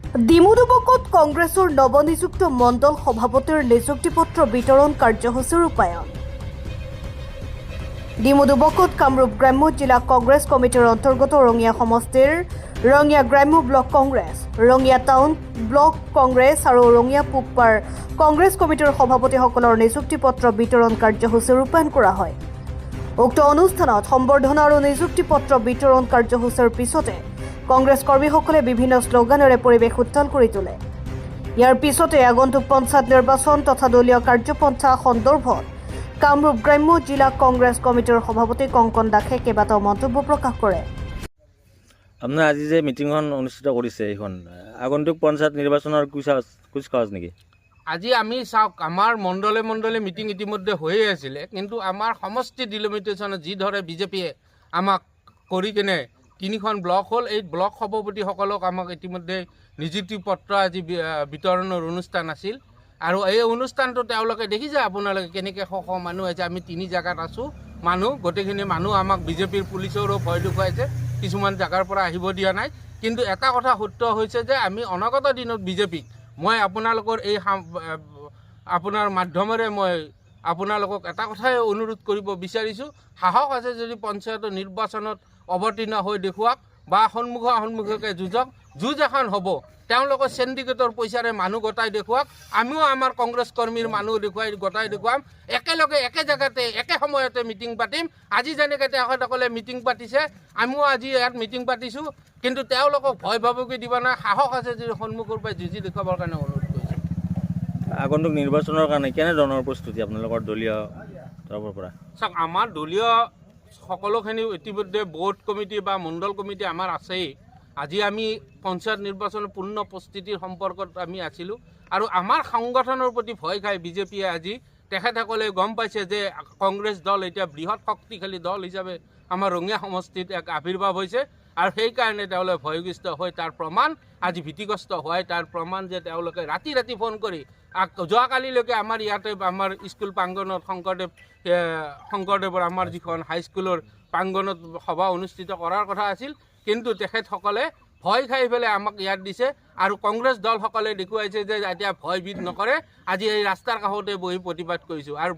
ডিমুডুবকত কংগ্ৰেছৰ নৱনিযুক্ত মণ্ডল সভাপতিৰ নিযুক্তিপত্ৰ বিতৰণ কাৰ্যসূচীৰ ৰূপায়ণ। ডিমুডুবকত কামৰূপ গ্ৰাম্য জিলা কংগ্ৰেছ কমিটিৰ অন্তৰ্গত ৰঙিয়া সমষ্টিৰ ৰঙিয়া গ্ৰাম্য block Congress, Rangia town block Congress আৰু ৰঙিয়া পূবপাৰ কংগ্ৰেছ কমিটিৰ সভাপতিসকলৰ নিযুক্তিপত্ৰ বিতৰণ কাৰ্যসূচী ৰূপায়ণ কৰা হয়। উক্ত অনুষ্ঠানত সম্বৰ্ধনা আৰু নিযুক্তিপত্ৰ বিতৰণ কাৰ্যসূচীৰ পিছতে কংগ্ৰেছ কৰ্মীসকলে বিভিন্ন শ্লোগানেৰে পৰিৱেশ উত্তাল কৰি তোলে। ইয়াৰ পিছতে আগন্তুক পঞ্চায়ত নিৰ্বাচন তথা দলীয় কাৰ্যপন্থা সন্দৰ্ভত কামৰূপ গ্ৰাম্য জিলা কংগ্ৰেছ কমিটিৰ সভাপতি কংকন দাসে কেইবাটাও মন্তব্য প্ৰকাশ কৰে। আপোনাৰ আজি যে মিটিংখন অনুষ্ঠিত কৰিছে এইখন আগন্তুক পঞ্চায়ত নিৰ্বাচনৰ কুচকাৱাজ নেকি? আজি আমি চাওক, আমাৰ মণ্ডলে মণ্ডলে মিটিং ইতিমধ্যে হৈয়ে আছিলে, কিন্তু আমাৰ সমষ্টি ডিলিমিটেশ্যনত যিদৰে বিজেপিয়ে আমাক কৰি কিনে তিনিখন ব্লক হ'ল, এই ব্লক সভাপতিসকলক আমাক ইতিমধ্যে নিযুক্তি পত্ৰ আজি বিতৰণৰ অনুষ্ঠান আছিল। আৰু এই অনুষ্ঠানটো তেওঁলোকে দেখিছে আপোনালোকে কেনেকৈ শ শ মানুহ আছে। আমি তিনি জেগাত আছোঁ, মানুহ গোটেইখিনি মানুহ আমাক বিজেপিৰ পুলিচৰো ভয় দেখুৱাইছে, কিছুমান জেগাৰ পৰা আহিব দিয়া নাই। কিন্তু এটা কথা সত্য হৈছে যে আমি অনাগত দিনত বিজেপিক মই আপোনালোকৰ এই আপোনাৰ মাধ্যমেৰে মই আপোনালোকক এটা কথাই অনুৰোধ কৰিব বিচাৰিছোঁ, সাহস আছে যদি পঞ্চায়তৰ নিৰ্বাচনত অৱতীৰ্ণ হৈ দেখুৱাওক বা সন্মুখে যুঁজ এখন হ'ব, তেওঁলোকৰ চেণ্ডিকেটৰ পইচাৰে মানুহ গোটাই দেখুৱাওক। আমিও আমাৰ কংগ্ৰেছ কৰ্মীৰ মানুহ গোটাই দেখুৱাম, একেলগে একে জেগাতে একে সময়তে মিটিং পাতিম। আজি যেনেকৈ তেখেতসকলে মিটিং পাতিছে, আমিও আজি ইয়াত মিটিং পাতিছোঁ, কিন্তু তেওঁলোকক ভয় ভাবুকি দিব নাই। সাহস আছে যদি সন্মুখৰ পৰা যুঁজি দেখুৱাবৰ কাৰণে অনুৰোধ কৰিছোঁ। আগন্তুক নিৰ্বাচনৰ কাৰণে কেনেধৰণৰ প্ৰস্তুতি আপোনালোকৰ দলীয় তৰফৰ পৰা? চাওক, আমাৰ দলীয় সকলোখিনি ইতিমধ্যে বোৰ্ড কমিটি বা মণ্ডল কমিটি আমাৰ আছেই। আজি আমি পঞ্চায়ত নিৰ্বাচনৰ পূৰ্ণ প্ৰস্তুতিৰ সম্পৰ্কত আমি আছিলোঁ। আৰু আমাৰ সংগঠনৰ প্ৰতি ভয় খাই বিজেপিয়ে আজি তেখেতসকলে গম পাইছে যে কংগ্ৰেছ দল এতিয়া বৃহৎ শক্তিশালী দল হিচাপে আমাৰ ৰঙিয়া সমষ্টিত এক আৱিৰ্ভাৱ হৈছে। আৰু সেইকাৰণে তেওঁলোকে ভয়গ্ৰস্ত হৈ তাৰ প্ৰমাণ আজি ভীতিগ্ৰস্ত হোৱাই তাৰ প্ৰমাণ যে তেওঁলোকে ৰাতি ফোন কৰি যোৱাকালিলৈকে আমাৰ ইয়াতে আমাৰ স্কুল প্ৰাংগণত শংকৰদেৱৰ আমাৰ যিখন হাইস্কুলৰ প্ৰাংগণত সভা অনুষ্ঠিত কৰাৰ কথা আছিল, কিন্তু তেখেতসকলে ভয় খাই পেলাই আমাক ইয়াত দিছে। আৰু কংগ্ৰেছ দলসকলে দেখুৱাইছে যে এতিয়া ভয়বিধ নকৰে, আজি এই ৰাস্তাৰ কাষতে বহি প্ৰতিবাদ কৰিছোঁ। আৰু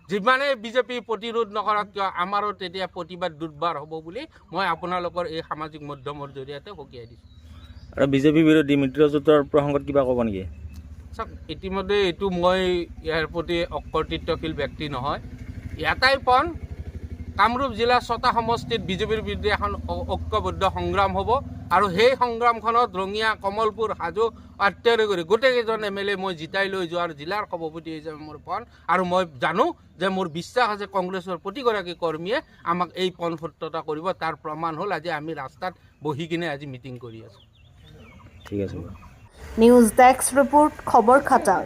যিমানে বিজেপি প্ৰতিৰোধ নকৰক কিয় আমাৰো তেতিয়া প্ৰতিবাদ দুৰ্বাৰ হ'ব বুলি মই আপোনালোকৰ এই সামাজিক মাধ্যমৰ জৰিয়তে সকীয়াই দিছোঁ। আৰু বিজেপি বিৰোধী মিত্ৰজোঁটৰ প্ৰসংগত কিবা ক'ব নেকি? চাওক, ইতিমধ্যে এইটো মই ইয়াৰ প্ৰতি অকৰ্তৃত্বশীল ব্যক্তি নহয়। এটাই পণ, কামৰূপ জিলাৰ 6টা সমষ্টিত বিজেপিৰ বিৰুদ্ধে এখন ঐক্যবদ্ধ সংগ্ৰাম হ'ব। আৰু সেই সংগ্ৰামখনত ৰঙিয়া, কমলপুৰ, হাজো আটাইৰে কৰি গোটেইকেইজন MLA মই জিতাই লৈ যোৱাৰ জিলাৰ সভাপতি হিচাপে মোৰ পণ। আৰু মই জানো যে মোৰ বিশ্বাস আছে কংগ্ৰেছৰ প্ৰতিগৰাকী কৰ্মীয়ে আমাক এই পণসত্ৰতা কৰিব। তাৰ প্ৰমাণ হ'ল আজি আমি ৰাস্তাত বহি কিনে আজি মিটিং কৰি আছোঁ। ঠিক আছে। নিউজ ডেস্ক ৰিপোৰ্ট, খবৰ খাটাল।